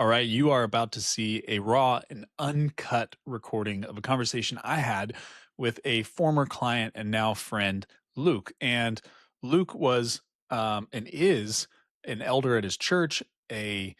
All right, you are about to see a raw and uncut recording of a conversation I had with a former client and now friend, Luke. And Luke was and is an elder at his church, a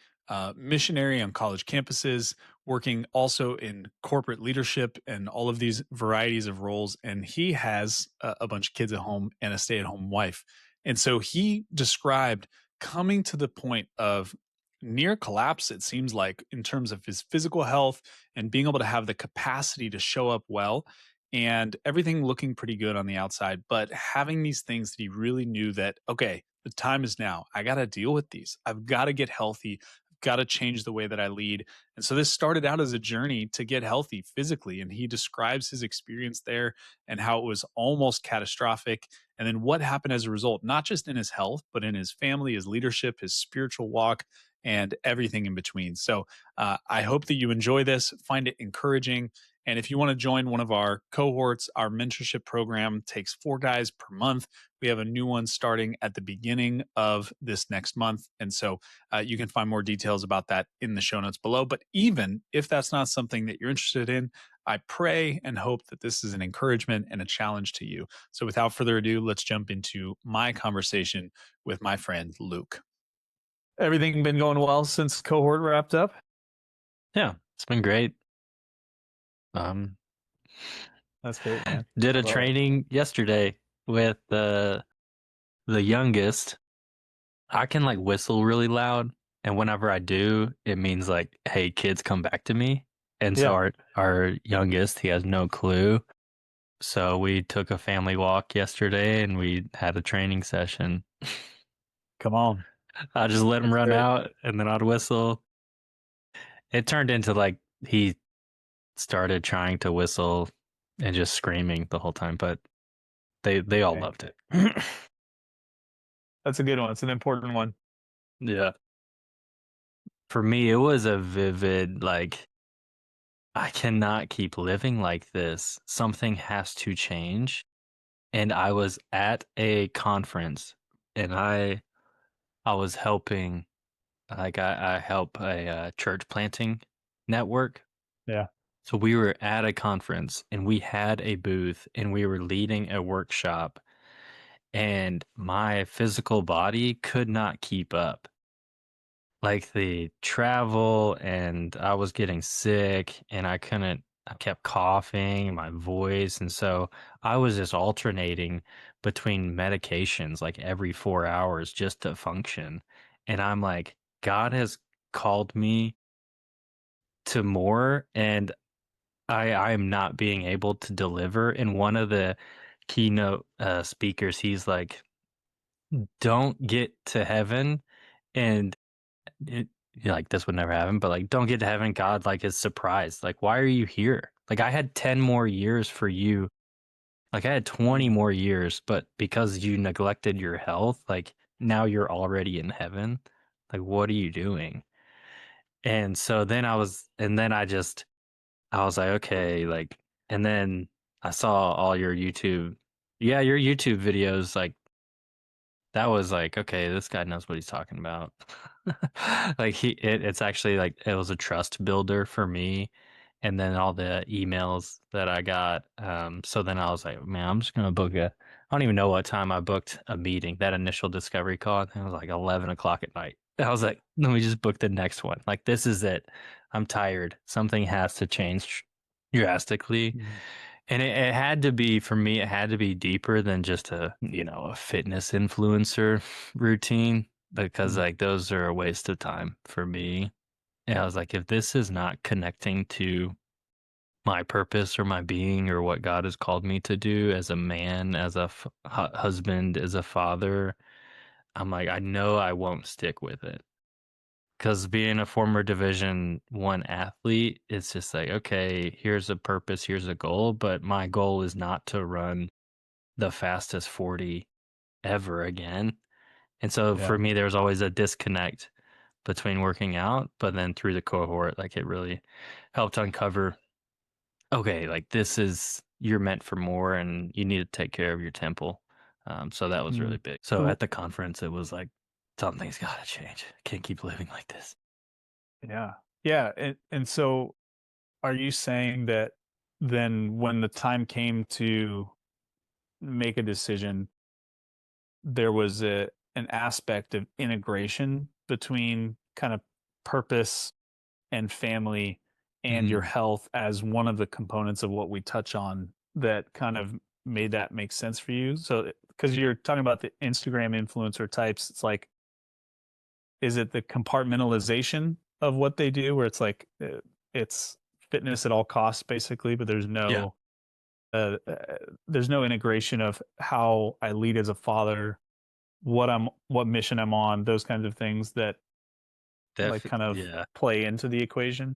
missionary on college campuses, working also in corporate leadership and all of these varieties of roles. And he has a bunch of kids at home and a stay at home wife. And so he described coming to the point of near collapse, it seems like, in terms of his physical health and being able to have the capacity to show up well and everything looking pretty good on the outside, but having these things that he really knew that, okay, the time is now. I got to deal with these. I've got to get healthy. I've got to change the way that I lead. And so this started out as a journey to get healthy physically. And he describes his experience there and how it was almost catastrophic. And then what happened as a result, not just in his health, but in his family, his leadership, his spiritual walk, and everything in between. So I hope that you enjoy this, find it encouraging. And if you want to join one of our cohorts, our mentorship program takes 4 guys per month. We have a new one starting at the beginning of this next month. And so you can find more details about that in the show notes below. But even if that's not something that you're interested in, I pray and hope that this is an encouragement and a challenge to you. So without further ado, let's jump into my conversation with my friend Luke. Everything been going well since cohort wrapped up? Yeah, it's been great. Um, That's great, man. did I a love it. training yesterday with the youngest. I can like whistle really loud, and whenever I do, it means like, "Hey, kids, come back to me." And so Yeah, our youngest, he has no clue. So we took a family walk yesterday, and we had a training session. come on. I just let him That's run great. out, and then I'd whistle. It turned into like he started trying to whistle and just screaming the whole time, but they all Dang. loved it. That's a good one. It's an important one. Yeah. For me, it was a vivid, like, I cannot keep living like this. Something has to change. And I was at a conference and I was helping, like I help a church planting network. Yeah. So we were at a conference and we had a booth and we were leading a workshop, and my physical body could not keep up. Like the travel, and I was getting sick and I kept coughing, my voice, and so I was just alternating between medications like every 4 hours just to function. And I'm like, God has called me to more, and I am not being able to deliver. And one of the keynote speakers, he's like, don't get to heaven and it, like this would never happen, but like don't get to heaven, God like is surprised. Like, why are you here? Like I had 10 more years for you. Like I had 20 Mm. more years, but because you neglected your health, like now you're already in heaven. Like what are you doing? And so then I was like, okay, like, and then I saw all your YouTube, yeah, your YouTube videos, like that was like, okay, this guy knows what he's talking about. Like it's actually like it was a trust builder for me. And then all the emails that I got. So then I was like, man, I'm just gonna book I don't even know what time I booked a meeting, that initial discovery call. I think it was like 11 o'clock at night. I was like, let me just book the next one. Like this is it. I'm tired. Something has to change drastically. Mhm. And it had to be, for me, it had to be deeper than just a fitness influencer routine, because Mhm. like those are a waste of time for me. And I was like, if this is not connecting to my purpose or my being or what God has called me to do as a man, as a husband, as a father, I'm like, I know I won't stick with it. Because being a former Division 1 athlete, it's just like, okay, here's a purpose, here's a goal, but my goal is not to run the fastest 40 ever again. And so Yeah. for me, there was always a disconnect between working out, but then through the cohort, like it really helped uncover, okay, like this is, you're meant for more and you need to take care of your temple. So that was really Mhm. big. So Ooh, at the conference, it was like, something's got to change. I can't keep living like this. Yeah. Yeah. And so are you saying that then when the time came to make a decision, there was an aspect of integration between kind of purpose and family and your Mhm. health as one of the components of what we touch on that kind of made that make sense for you? So, because you're talking about the Instagram influencer types, it's like, is it the compartmentalization of what they do where it's like it's fitness at all costs basically, but Yeah. there's no integration of how I lead as a father, what mission I'm on, those kinds of things that like kind of Yeah. play into the equation.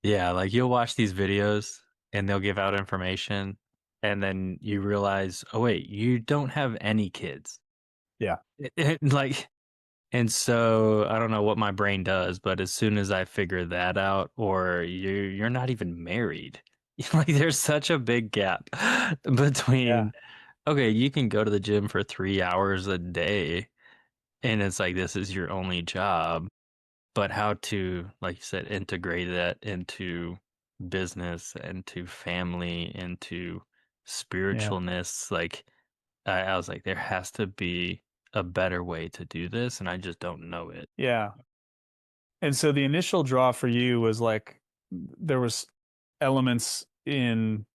Yeah, like, you'll watch these videos, and they'll give out information, and then you realize, "Oh, wait, you don't have any kids." Yeah. Like, and so, I don't know what my brain does, but as soon as I figure that out, or you're not even married, like, there's such a big gap Yeah. between, okay, you can go to the gym for 3 hours a day, and it's like, this is your only job. But how to, like you said, integrate that into business, into family, into Yeah. spiritualness, like, I was like, "There has to be a better way to do this, and I just don't know it." Yeah. And so the initial draw for you was like there was elements in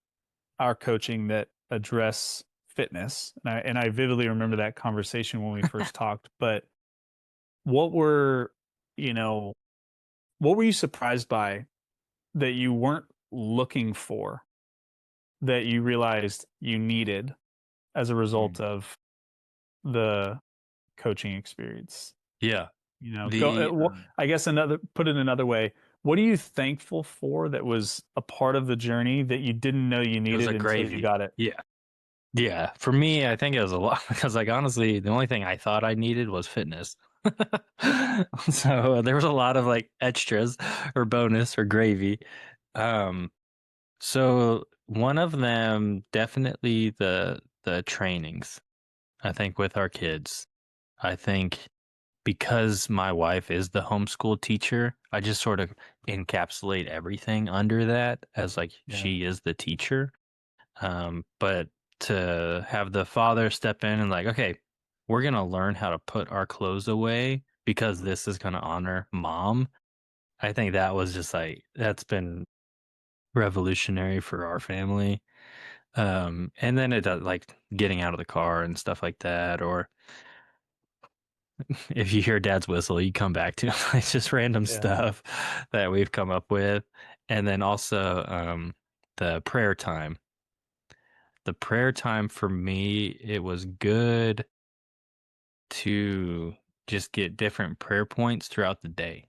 our coaching that address fitness. And I vividly remember that conversation when we first talked, but what were, you know, what were you surprised by that you weren't looking for that you realized you needed as a result Mm. of the coaching experience? Yeah. You know, The, I guess another put it another way, what are you thankful for that was a part of the journey that you didn't know you it was needed a until you gravy. got it? Yeah. Yeah, for me, I think it was a lot because, like, honestly, the only thing I thought I needed was fitness. So, there was a lot of, like, extras or bonus or gravy. Um, so one of them, definitely the trainings, I think, with our kids. I think because my wife is the homeschool teacher, I just sort of encapsulate everything under that as, like, Yeah. she is the teacher. But to have the father step in and like, okay, we're gonna learn how to put our clothes away because this is gonna honor mom. I think that was just like that's been revolutionary for our family. And then it does like getting out of the car and stuff like that, or if you hear dad's whistle, you come back to it's just random Yeah. stuff that we've come up with. And then also the prayer time. The prayer time for me, it was good to just get different prayer points throughout the day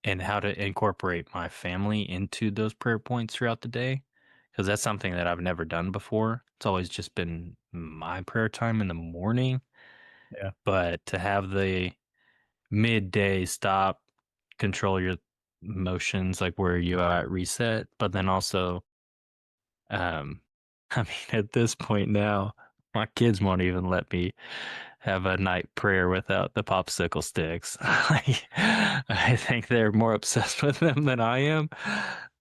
and how to incorporate my family into those prayer points throughout the day. Because that's something that I've never done before. It's always just been my prayer time in the morning. Yeah. But to have the midday stop, control your emotions, like where you are at reset, but then also, um, I mean, at this point now, my kids won't even let me have a night prayer without the popsicle sticks. Like, I think they're more obsessed with them than I am.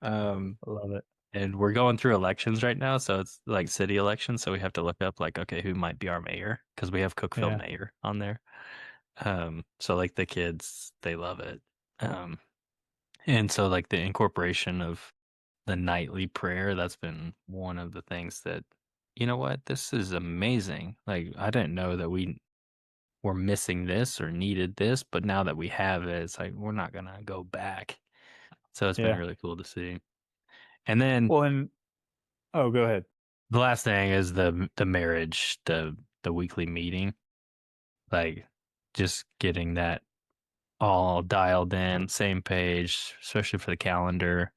Um, I love it. and we're going through elections right now, so it's like city elections. So we have to look up like, okay, who might be our mayor because we have Cookeville Yeah. mayor on there. So like the kids, they love it. Um, and so like the incorporation of the nightly prayer, that's been one of the things that, you know what, this is amazing. Like I didn't know that we were missing this or needed this, but now that we have it, it's like we're not gonna go back. So it's been Yeah. really cool to see. And then Well, and oh, go ahead. the last thing is the marriage, the weekly meeting, like just getting that all dialed in, same page, especially for the calendar,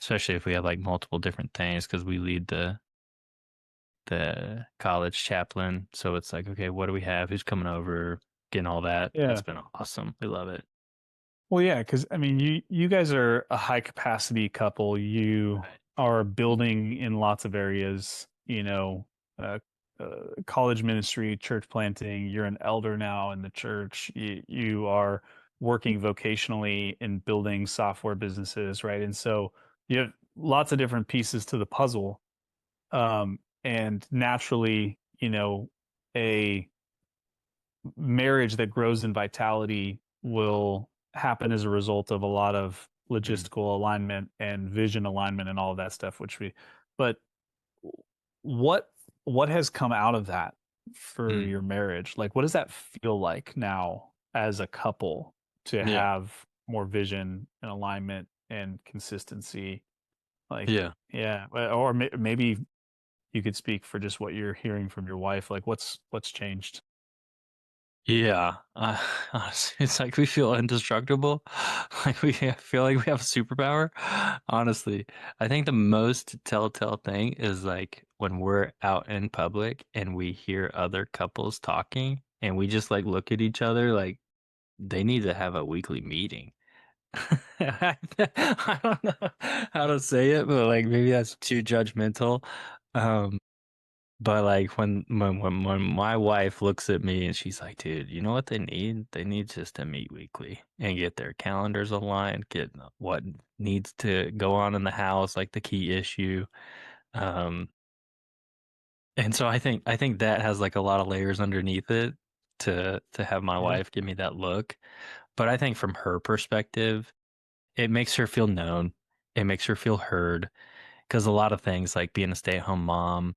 especially if we have like multiple different things because we lead the college chaplain. So it's like, okay, what do we have? Who's coming over? Getting all that. That's Yeah. been awesome. We love it. Well, yeah, because I mean, you guys are a high capacity couple. You Right. are building in lots of areas. Uh, college ministry, church planting. You're an elder now in the church. You are working vocationally and building software businesses, right? And so you have lots of different pieces to the puzzle. And naturally, a marriage that grows in vitality will happen as a result of a lot of Mm. logistical alignment and vision alignment and all of that stuff, but what what has come out of that for Mm. your marriage? Like, what does that feel like now as a couple to Yeah. have more vision and alignment and consistency? Like, Yeah. yeah, or maybe you could speak for just what you're hearing from your wife. Like, what's changed? Yeah, honestly, it's like we feel indestructible. Like we feel like we have a superpower. Honestly, I think the most telltale thing is like when we're out in public and we hear other couples talking and we just like look at each other like they need to have a weekly meeting. I don't know how to say it, but like maybe that's too judgmental. Um, but like when my wife looks at me and she's like, "Dude, you know what they need? They need just to meet weekly and get their calendars aligned, get what needs to go on in the house, like the key issue." Um, and so I think that has like a lot of layers underneath it to have my Yeah. wife give me that look. But I think from her perspective, it makes her feel known. It makes her feel heard because a lot of things like being a stay-at-home mom,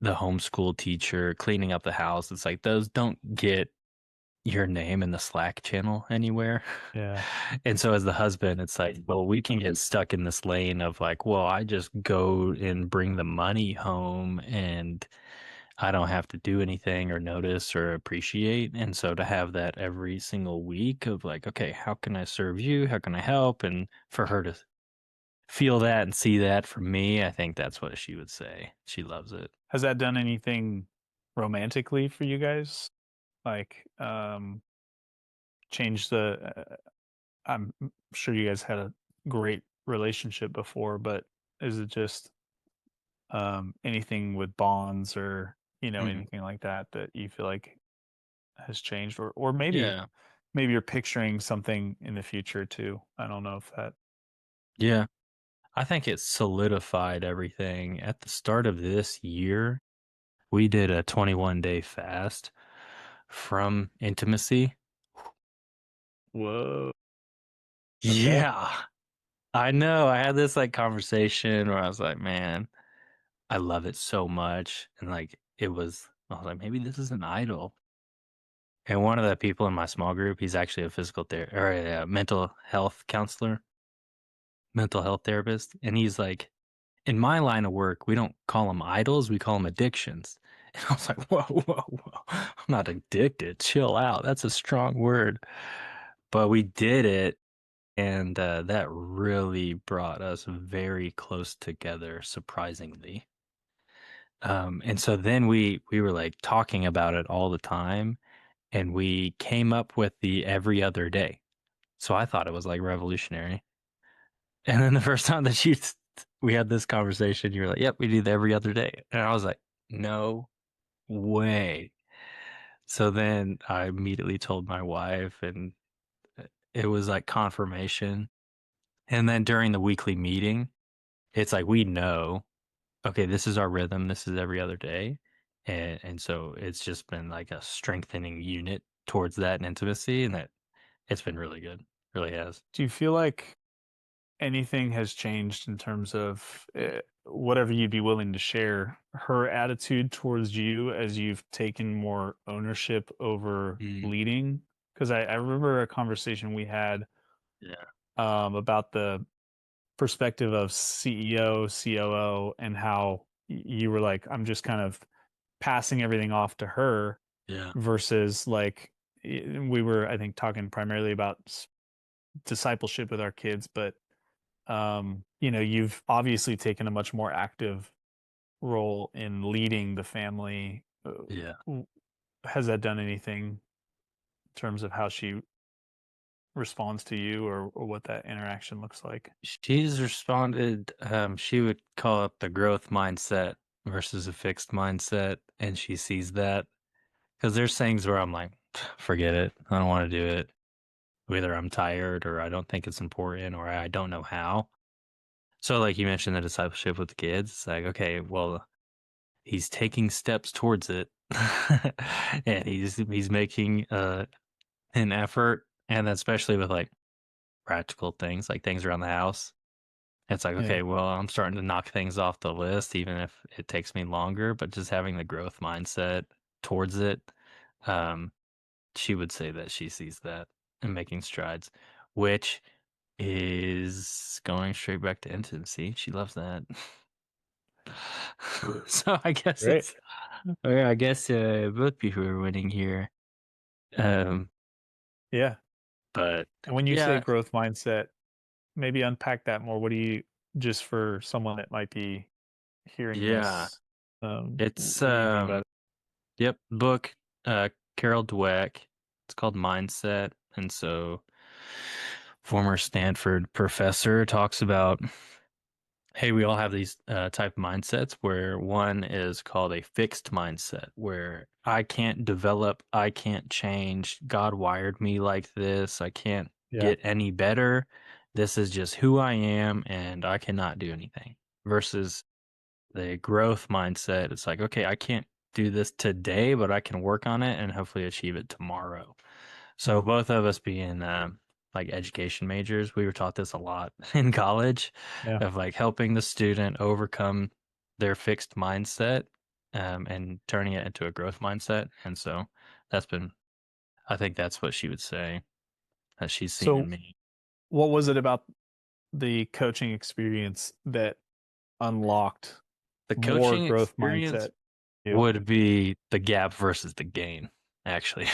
the homeschool teacher, cleaning up the house, it's like those don't get your name in the Slack channel anywhere. Yeah. And so as the husband, it's like, well, we can get stuck in this lane of like, well, I just go and bring the money home and I don't have to do anything or notice or appreciate. And so to have that every single week of like, okay, how can I serve you? How can I help? And for her to feel that and see that from me, I think that's what she would say. She loves it. Has that done anything romantically for you guys? Like, change the I'm sure you guys had a great relationship before, but is it just anything with bonds or Mhm. anything like that that you feel like has changed, or maybe Yeah. you're picturing something in the future too? I don't know if that. Yeah. I think it solidified everything. At the start of this year, we did a 21-day fast from intimacy. Whoa. Okay. Yeah. I know. I had this like conversation where I was like, man, I love it so much. And like, I was like, maybe this is an idol. And one of the people in my small group, he's actually a physical therapist or a mental health counselor, mental health therapist. And he's like, in my line of work, we don't call them idols, we call them addictions. And I was like, whoa, whoa, whoa. I'm not addicted. Chill out. That's a strong word. But we did it. And that really brought us very close together, surprisingly. And so then we were like talking about it all the time, and we came up with the every other day. So I thought it was like revolutionary. And then the first time that we had this conversation, you were like, "Yep, we do the every other day," and I was like, "No way." So then I immediately told my wife, and it was like confirmation. And then during the weekly meeting, it's like we know, okay, this is our rhythm. This is every other day, and so it's just been like a strengthening unit towards that intimacy, and that it's been really good. Really has. Do you feel like anything has changed in terms of whatever you'd be willing to share, her attitude towards you as you've taken more ownership over Mm, leading? Because I remember a conversation we had yeah. about the perspective of CEO, COO, and how you were like, I'm just kind of passing everything off to her Yeah. versus like, we were, I think, talking primarily about discipleship with our kids, but you've obviously taken a much more active role in leading the family. Yeah. Has that done anything in terms of how she responds to you, or what that interaction looks like? She's responded, she would call it the growth mindset versus a fixed mindset, and she sees that because there's things where I'm like, forget it, I don't want to do it. Whether I'm tired or I don't think it's important or I don't know how. So, like you mentioned, the discipleship with the kids. It's like, okay, well, he's taking steps towards it, and he's making an effort, and especially with like practical things, like things around the house. It's like, Yeah. okay, well, I'm starting to knock things off the list, even if it takes me longer. But just having the growth mindset towards it, um, she would say that she sees that and making strides, which is going straight back to intimacy. She loves that. So I guess Great. it's yeah, I guess both people are winning here. Um, Yeah. but And when you say yeah, growth mindset, maybe unpack that more. What do you, just for someone that might be hearing yeah, this, it's what do you mean by that? yep, book Carol Dweck. It's called Mindset, and so former Stanford professor talks about, hey, we all have these type of mindsets where one is called a fixed mindset, where I can't develop, I can't change. God wired me like this. I can't Yeah. get any better. This is just who I am, and I cannot do anything. Versus the growth mindset, it's like, okay, I can't do this today, but I can work on it and hopefully achieve it tomorrow. So Mm. both of us being like education majors, we were taught this a lot in college Yeah. of like helping the student overcome their fixed mindset and turning it into a growth mindset. And so that's been, I think that's what she would say that she's seen in So me. what was it about the coaching experience that unlocked The more coaching growth experience mindset? You. would be the gap versus the gain, actually.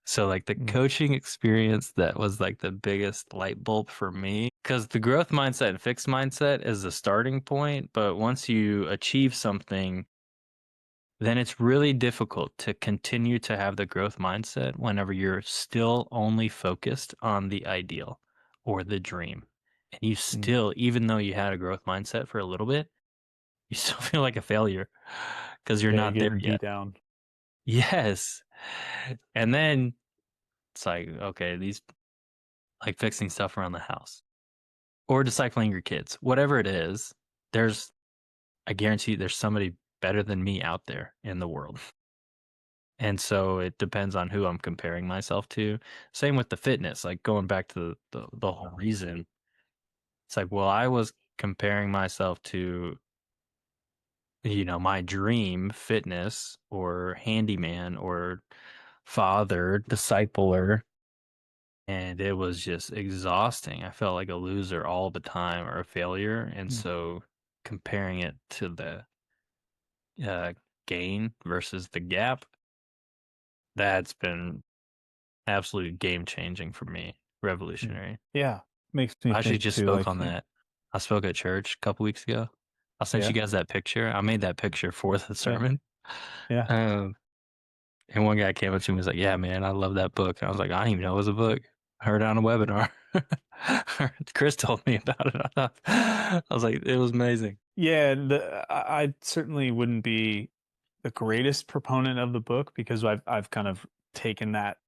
So, like, the Mm. coaching experience that was, like, the biggest light bulb for me, because the growth mindset and fixed mindset is the starting point, but once you achieve something, then it's really difficult to continue to have the growth mindset whenever you're still only focused on the ideal or the dream. And you Mm. still, even though you had a growth mindset for a little bit, you still feel like a failure because you're Yeah, you're not there getting yet. beat down. Yes. And then it's like, okay, these like fixing stuff around the house or discipling your kids, whatever it is, there's, I guarantee there's somebody better than me out there in the world. And so it depends on who I'm comparing myself to. Same with the fitness, like going back to the whole reason. It's like, well, I was comparing myself to, my dream fitness or handyman or father, discipler, and it was just exhausting. I felt like a loser all the time or a failure, and Mm. so comparing it to the, uh, gain versus the gap, that's been absolute game changing for me, Mm. revolutionary. Yeah. Makes me I actually think just too, spoke like, on that. I spoke at church a couple weeks ago. I'll send you yeah, guys that picture. I made that picture for the yeah, sermon. yeah. Um, and one guy came up to me and was like, "Yeah, man, I love that book." And I was like, "I didn't even know it was a book. I heard it on a webinar." Chris told me about it. I was like, it was amazing. Yeah, I certainly wouldn't be the greatest proponent of the book because I've kind of taken that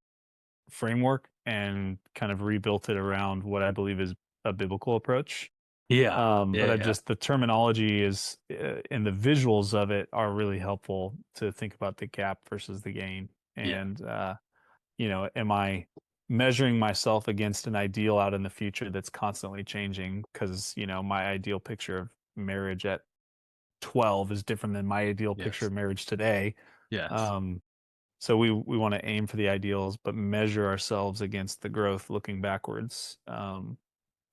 framework and kind of rebuilt it around what I believe is a biblical approach. Yeah. But Yeah, I yeah. just the terminology is and the visuals of it are really helpful to think about the gap versus the gain. Yeah. And am I measuring myself against an ideal out in the future that's constantly changing? Because my ideal picture of marriage at 12 is different than my ideal picture Yes. of marriage today. Yes. Um, so we want to aim for the ideals, but measure ourselves against the growth looking backwards. Because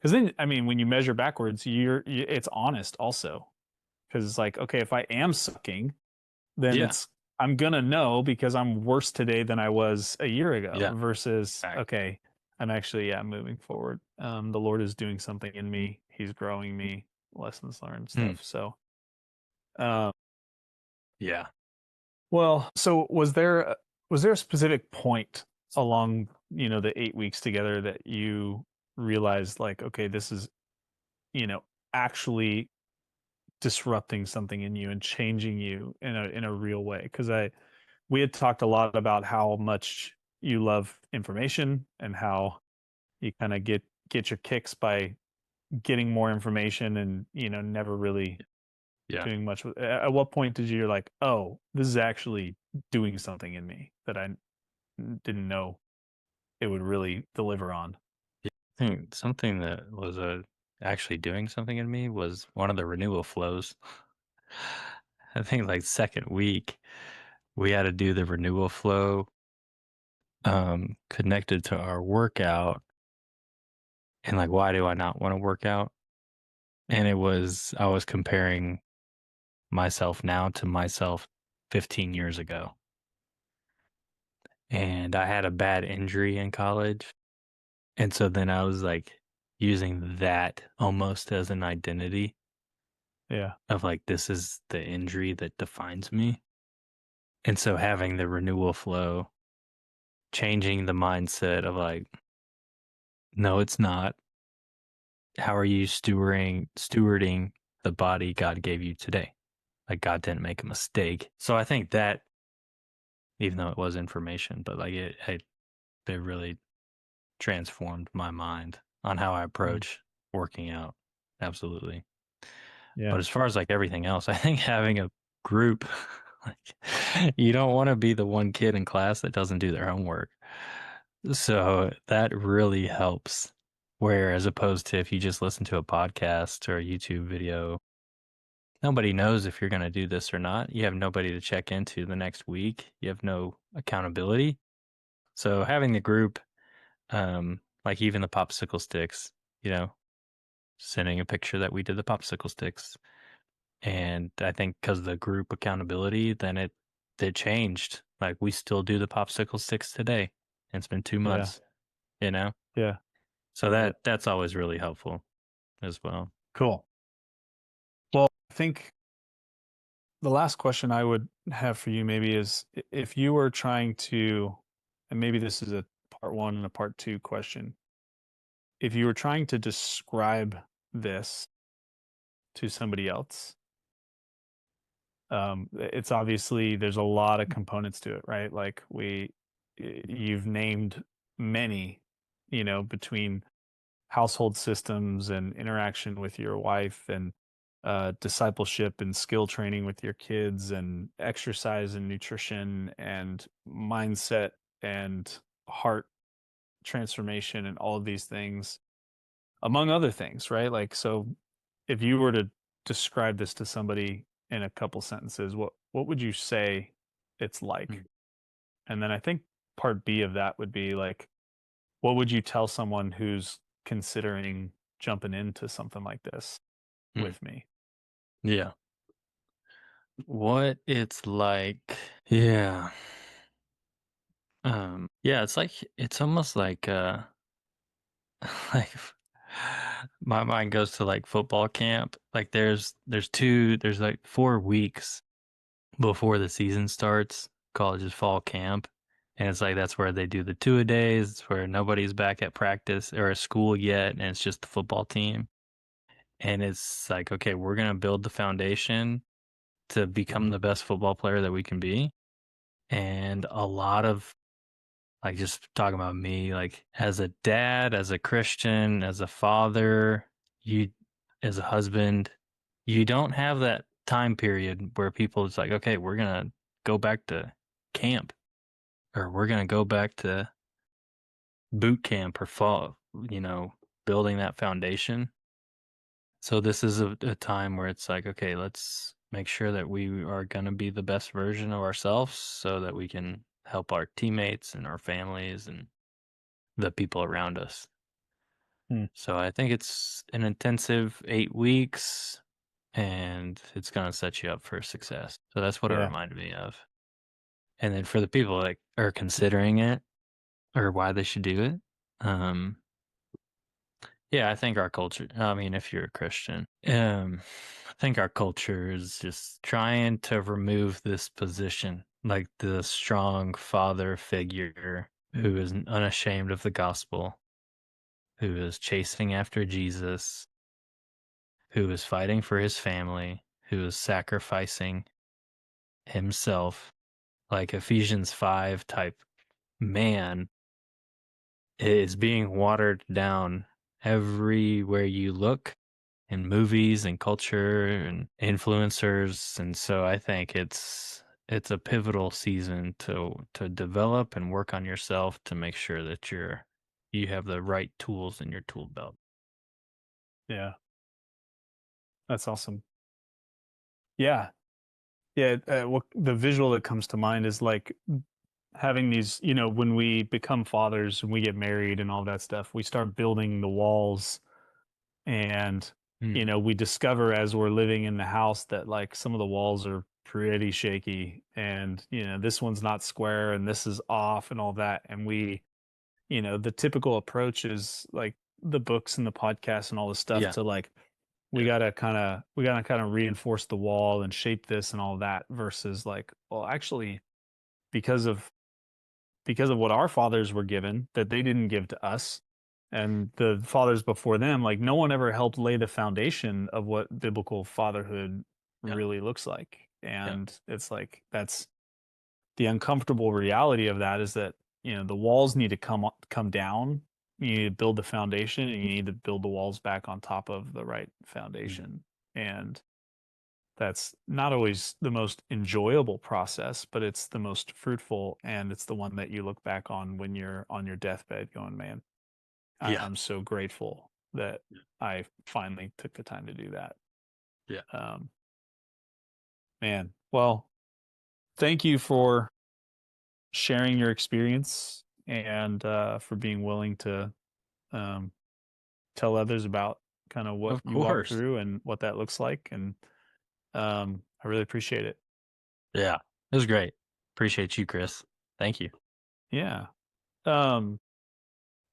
then, I mean, when you measure backwards, it's honest also. Because it's like, okay, if I am sucking, then Yeah. it's I'm gonna know because I'm worse today than I was a year ago. Yeah. Versus, Fact. okay, I'm actually moving forward. The Lord is doing something in me. He's growing me. Lessons learned Hmm. stuff. So, um, Yeah. well, so was there a specific point along the 8 weeks together that you realized like, okay, this is actually disrupting something in you and changing you in a real way? Because I we had talked a lot about how much you love information and how you kind of get your kicks by getting more information and, never really Yeah. doing much with. At what point did you're like, oh, this is actually doing something in me that I didn't know it would really deliver on? I think something that was actually doing something in me was one of the renewal flows. I think like second week we had to do the renewal flow connected to our workout, and like why do I not want to work out? And I was comparing myself now to myself 15 years ago. And I had a bad injury in college. And so then I was like using that almost as an identity Yeah, of like, this is the injury that defines me. And so having the renewal flow, changing the mindset of like, no, it's not. How are you stewarding the body God gave you today? Like God didn't make a mistake. So I think that, even though it was information, but like it really transformed my mind on how I mm, approach working out. Absolutely. yeah, But as far as like everything else, I think having a group, like you don't want to be the one kid in class that doesn't do their homework. So that really helps. Where as opposed to if you just listen to a podcast or a YouTube video, nobody knows if you're going to do this or not. You have nobody to check into the next week. You have no accountability. So having the group, like even the popsicle sticks, you know, sending a picture that we did the popsicle sticks. And I think because of the group accountability, then it changed. Like we still do the popsicle sticks today. And it's been 2 yeah, months, you know? yeah. So Love it. that's always really helpful as well. Cool. Well, I think the last question I would have for you maybe is if you were trying to, and maybe this is a part one and a part two question, if you were trying to describe this to somebody else, it's obviously there's a lot of components to it, right? Like you've named many, between household systems and interaction with your wife and discipleship and skill training with your kids and exercise and nutrition and mindset and heart transformation and all of these things, among other things, right? Like, so if you were to describe this to somebody in a couple sentences, what would you say it's like? Mm. And then I think part B of that would be like, what would you tell someone who's considering jumping into something like this Mm. with me? Yeah. What it's like. Yeah. Yeah, it's like it's almost like like my mind goes to like football camp. Like there's like 4 weeks before the season starts, college's fall camp. And it's like that's where they do the two a days. It's where nobody's back at practice or at school yet, and it's just the football team. And it's like, okay, we're gonna build the foundation to become the best football player that we can be. And a lot of like just talking about me, like as a dad, as a Christian, as a father, you as a husband, you don't have that time period where people it's like, okay, we're gonna go back to camp or we're gonna go back to boot camp or fall, building that foundation. So this is a time where it's like, okay, let's make sure that we are gonna be the best version of ourselves so that we can help our teammates and our families and the people around us. Hmm. So I think it's an intensive 8 weeks and it's going to set you up for success. So that's what it Yeah. reminded me of. And then for the people that are considering it or why they should do it, um, yeah, I think our culture, I mean, if you're a Christian, I think our culture is just trying to remove this position, like the strong father figure Hmm. who is unashamed of the gospel, who is chasing after Jesus, who is fighting for his family, who is sacrificing himself, like Ephesians 5 type man, is being watered down everywhere you look in movies and culture and influencers, and so I think it's a pivotal season to develop and work on yourself to make sure that you have the right tools in your tool belt. Yeah, that's awesome. Yeah, yeah. What the visual that comes to mind is like having these, when we become fathers and we get married and all that stuff, we start building the walls, and Mm, we discover as we're living in the house that like some of the walls are pretty shaky, and this one's not square and this is off and all that, and the typical approach is like the books and the podcasts and all this stuff yeah, to like yeah, we gotta kind of reinforce the wall and shape this and all that, versus like, well, actually, because of what our fathers were given that they didn't give to us, and the fathers before them, like no one ever helped lay the foundation of what biblical fatherhood yeah, really looks like. yeah, And it's like that's the uncomfortable reality of that, is that the walls need to come down. You need to build the foundation, and you need to build the walls back on top of the right mm, foundation. And that's not always the most enjoyable process, but it's the most fruitful, and it's the one that you look back on when you're on your deathbed going, man, yeah, I'm so grateful that I finally took the time to do that. yeah, Um, Man, well, thank you for sharing your experience, and for being willing to um, tell others about kind of what of you walk course. through and what that looks like. And I really appreciate it. Yeah, it was great. Appreciate you, Chris. Thank you. Yeah. Um,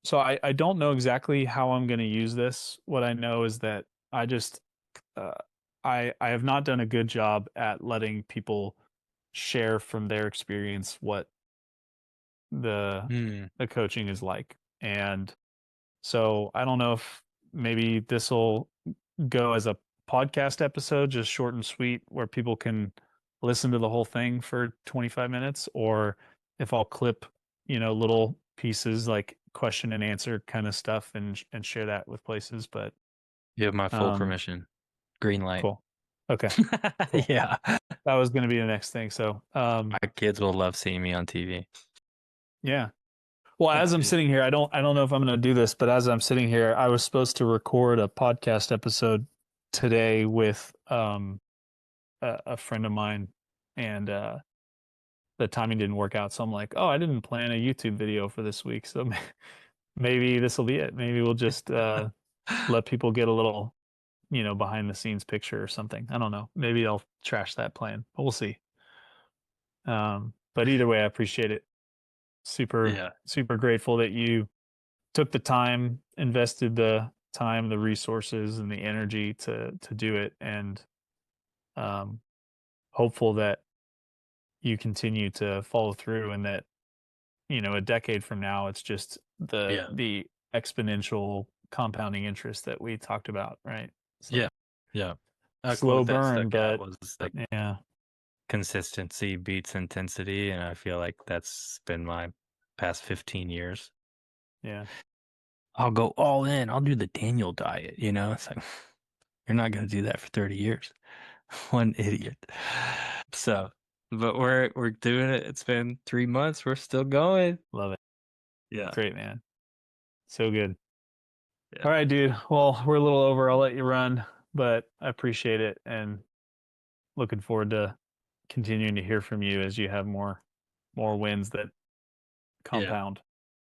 So I don't know exactly how I'm going to use this. What I know is that I just uh, I have not done a good job at letting people share from their experience what the Mm, the coaching is like. And so I don't know if maybe this will go as a podcast episode, just short and sweet, where people can listen to the whole thing for 25 minutes, or if I'll clip, little pieces like question and answer kind of stuff, and share that with places. But you have my full um, permission. Green light. cool. Okay, cool. Yeah. That was going to be the next thing. So My kids will love seeing me on TV. yeah. Well, as I'm sitting here, I don't know if I'm going to do this, but as I'm sitting here, I was supposed to record a podcast episode today with a friend of mine, and the timing didn't work out. So I'm like, oh, I didn't plan a YouTube video for this week, so maybe this will be it. Maybe we'll just let people get a little, behind the scenes picture or something. I don't know. Maybe I'll trash that plan, but we'll see. But either way, I appreciate it. Super, Yeah. super grateful that you took the time, invested the time, the resources, and the energy to do it, and um, hopeful that you continue to follow through, and that a decade from now, it's just the Yeah. the exponential compounding interest that we talked about, right? So Yeah. Yeah. A slow quote that burn, stuck out but was like yeah, consistency beats intensity. And I feel like that's been my past 15 years. yeah, I'll go all in. I'll do the Daniel diet, you know? It's like, you're not going to do that for 30 years. One idiot. So, but we're doing it. It's been 3 months. We're still going. love it. Yeah. Great, man. So good. Yeah. All right, dude. Well, we're a little over. I'll let you run, but I appreciate it, and looking forward to continuing to hear from you as you have more wins that Yeah. compound.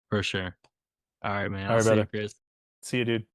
For sure. All right, man. All I'll right, see you, brother. Chris. See you, dude.